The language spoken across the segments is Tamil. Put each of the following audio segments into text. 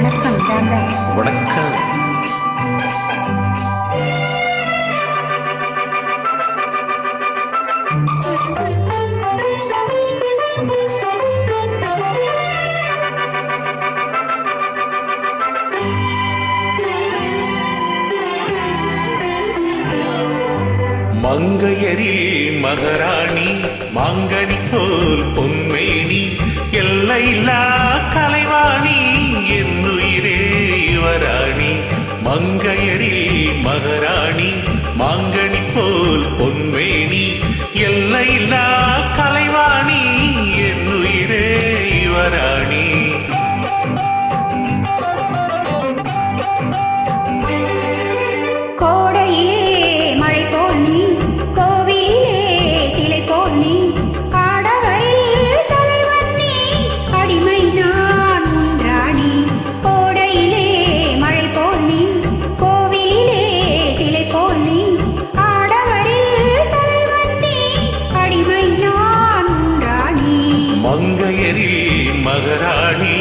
வணக்கம் தாங்க. வணக்கம். மங்கையரி மகராணி மாங்கனி போல் பொன்மேனி எல்லையில்லா கலைவாணி என்னுயிரே யுவராணி. மங்கையரி மகராணி மாங்கனி போல் பொன்மேனி எல்லையில்லா கலைவாணி என்னுயிரே யுவராணி. மங்கையரி மகராணி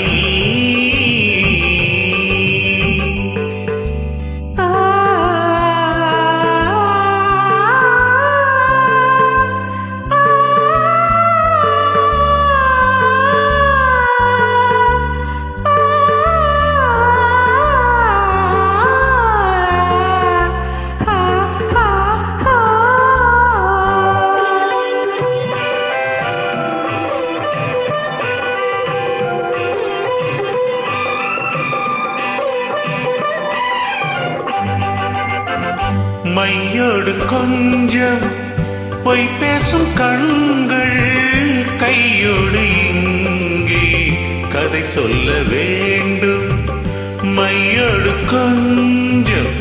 மையோடு கொஞ்சம் பொய் பேசும் கண்கள் கையோடு இங்கே கதை சொல்ல வேண்டும். மையோடு கொஞ்சம்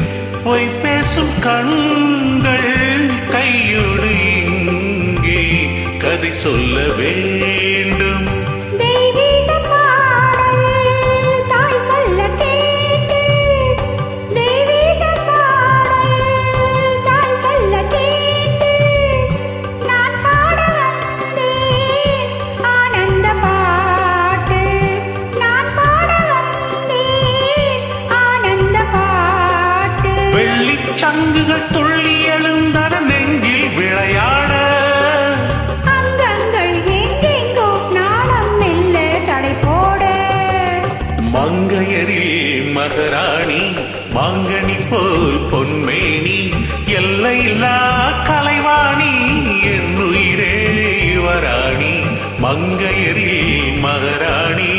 பொய் பேசும் கண்கள் கையோடு இங்கே கதை சொல்ல வேண்டும். சங்குகள் துள்ளி எழுந்தன நெஞ்சில் விளையாட அங்கங்கள் எங்கெங்கோ நாணம் மெல்ல தடை போட. மங்கையரில் மகராணி மாங்கனி போல் பொன்மேனி எல்லையில்லா கலைவாணி என்னுயிரே யுவராணி. மங்கையரில் மகராணி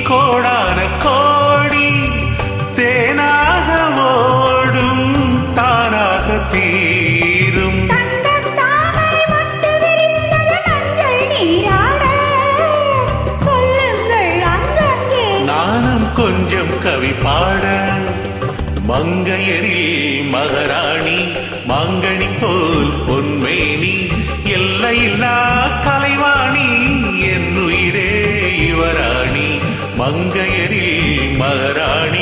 கோடான கோடி தேனாக ஓடும் தானாக தீரும். நானும் கொஞ்சம் கவி பாட. மங்கையரி மகராணி மாங்கனி போல் பொன்மேனி எல்லையில்லா கலைவாணி என்னுயிரே யுவராணி. மங்கையரி மகராணி